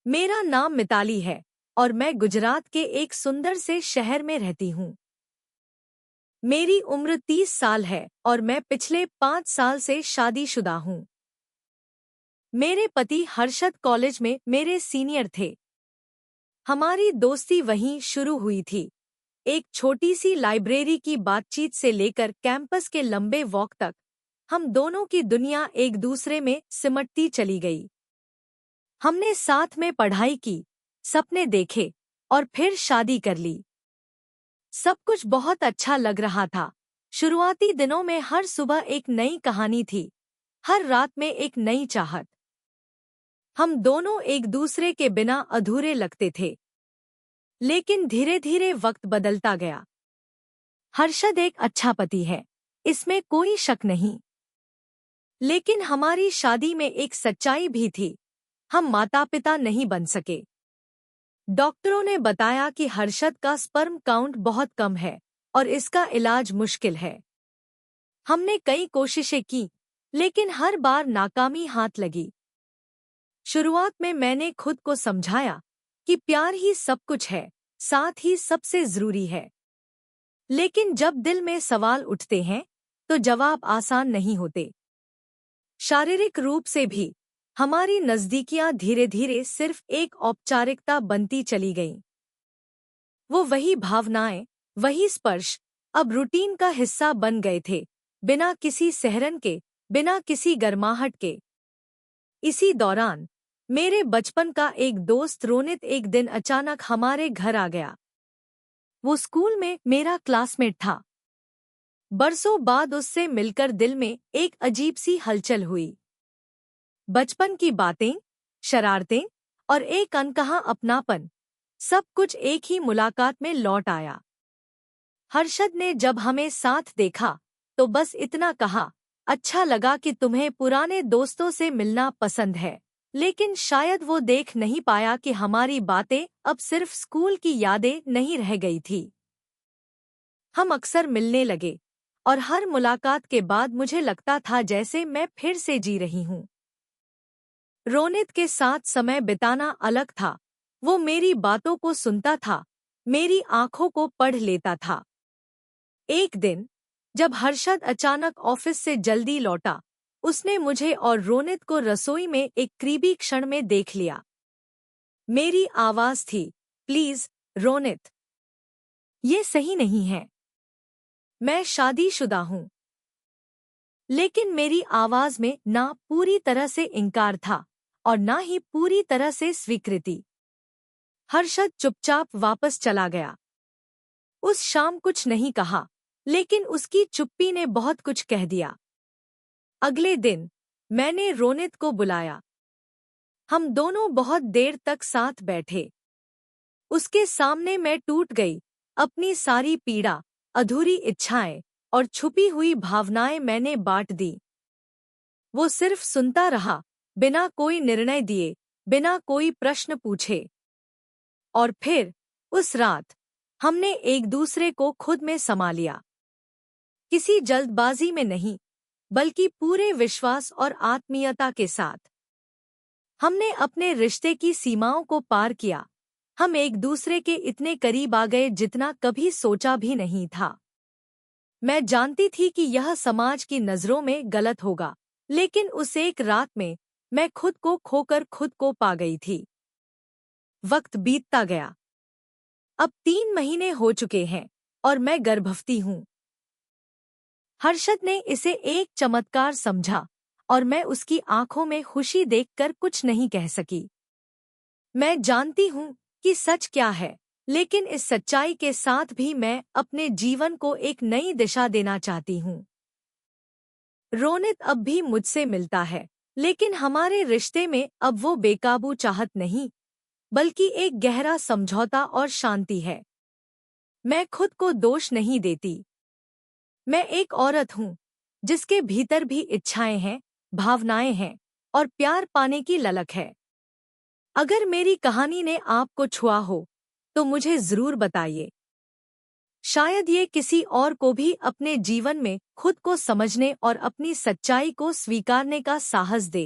मेरा नाम मिताली है और मैं गुजरात के एक सुंदर से शहर में रहती हूँ। मेरी उम्र 30 साल है और मैं पिछले 5 साल से शादीशुदा हूँ। मेरे पति हर्षद कॉलेज में मेरे सीनियर थे। हमारी दोस्ती वहीं शुरू हुई थी, एक छोटी सी लाइब्रेरी की बातचीत से लेकर कैंपस के लंबे वॉक तक। हम दोनों की दुनिया एक दूसरे में सिमटती चली गई। हमने साथ में पढ़ाई की, सपने देखे और फिर शादी कर ली। सब कुछ बहुत अच्छा लग रहा था। शुरुआती दिनों में हर सुबह एक नई कहानी थी, हर रात में एक नई चाहत। हम दोनों एक दूसरे के बिना अधूरे लगते थे। लेकिन धीरे धीरे वक्त बदलता गया। हर्षद एक अच्छा पति है, इसमें कोई शक नहीं। लेकिन हमारी शादी में एक सच्चाई भी थी, हम माता पिता नहीं बन सके। डॉक्टरों ने बताया कि हर्षद का स्पर्म काउंट बहुत कम है और इसका इलाज मुश्किल है। हमने कई कोशिशें की, लेकिन हर बार नाकामी हाथ लगी। शुरुआत में मैंने खुद को समझाया कि प्यार ही सब कुछ है, साथ ही सबसे जरूरी है। लेकिन जब दिल में सवाल उठते हैं, तो जवाब आसान नहीं होते। शारीरिक रूप से भी हमारी नज़दीकियां धीरे धीरे सिर्फ एक औपचारिकता बनती चली गईं। वो वही भावनाएं, वही स्पर्श अब रूटीन का हिस्सा बन गए थे, बिना किसी सहरन के, बिना किसी गर्माहट के। इसी दौरान मेरे बचपन का एक दोस्त रोनित एक दिन अचानक हमारे घर आ गया। वो स्कूल में मेरा क्लासमेट था। बरसों बाद उससे मिलकर दिल में एक अजीब सी हलचल हुई। बचपन की बातें, शरारतें और एक अनकहा अपनापन, सब कुछ एक ही मुलाकात में लौट आया। हर्षद ने जब हमें साथ देखा तो बस इतना कहा, अच्छा लगा कि तुम्हें पुराने दोस्तों से मिलना पसंद है। लेकिन शायद वो देख नहीं पाया कि हमारी बातें अब सिर्फ स्कूल की यादें नहीं रह गई थी। हम अक्सर मिलने लगे और हर मुलाकात के बाद मुझे लगता था जैसे मैं फिर से जी रही हूँ। रोनित के साथ समय बिताना अलग था। वो मेरी बातों को सुनता था, मेरी आंखों को पढ़ लेता था। एक दिन जब हर्षद अचानक ऑफिस से जल्दी लौटा, उसने मुझे और रोनित को रसोई में एक करीबी क्षण में देख लिया। मेरी आवाज थी, प्लीज रोनित, ये सही नहीं है। मैं शादीशुदा हूँ। लेकिन मेरी आवाज में ना पूरी तरह से इनकार था और ना ही पूरी तरह से स्वीकृति। हर्षद चुपचाप वापस चला गया। उस शाम कुछ नहीं कहा, लेकिन उसकी चुप्पी ने बहुत कुछ कह दिया। अगले दिन मैंने रोनित को बुलाया। हम दोनों बहुत देर तक साथ बैठे। उसके सामने मैं टूट गई, अपनी सारी पीड़ा, अधूरी इच्छाएं और छुपी हुई भावनाएं मैंने बांट दी। वो सिर्फ सुनता रहा, बिना कोई निर्णय दिए, बिना कोई प्रश्न पूछे। और फिर उस रात हमने एक दूसरे को खुद में समा लिया। किसी जल्दबाजी में नहीं, बल्कि पूरे विश्वास और आत्मीयता के साथ। हमने अपने रिश्ते की सीमाओं को पार किया। हम एक दूसरे के इतने करीब आ गए जितना कभी सोचा भी नहीं था। मैं जानती थी कि यह समाज की नज़रों में गलत होगा, लेकिन उस एक रात में मैं खुद को खोकर खुद को पा गई थी। वक्त बीतता गया। अब 3 महीने हो चुके हैं और मैं गर्भवती हूँ। हर्षद ने इसे एक चमत्कार समझा और मैं उसकी आंखों में खुशी देखकर कुछ नहीं कह सकी। मैं जानती हूँ कि सच क्या है, लेकिन इस सच्चाई के साथ भी मैं अपने जीवन को एक नई दिशा देना चाहती हूँ। रोनित अब भी मुझसे मिलता है, लेकिन हमारे रिश्ते में अब वो बेकाबू चाहत नहीं, बल्कि एक गहरा समझौता और शांति है। मैं खुद को दोष नहीं देती। मैं एक औरत हूँ, जिसके भीतर भी इच्छाएं हैं, भावनाएं हैं और प्यार पाने की ललक है। अगर मेरी कहानी ने आपको छुआ हो, तो मुझे जरूर बताइए। शायद ये किसी और को भी अपने जीवन में खुद को समझने और अपनी सच्चाई को स्वीकारने का साहस दे।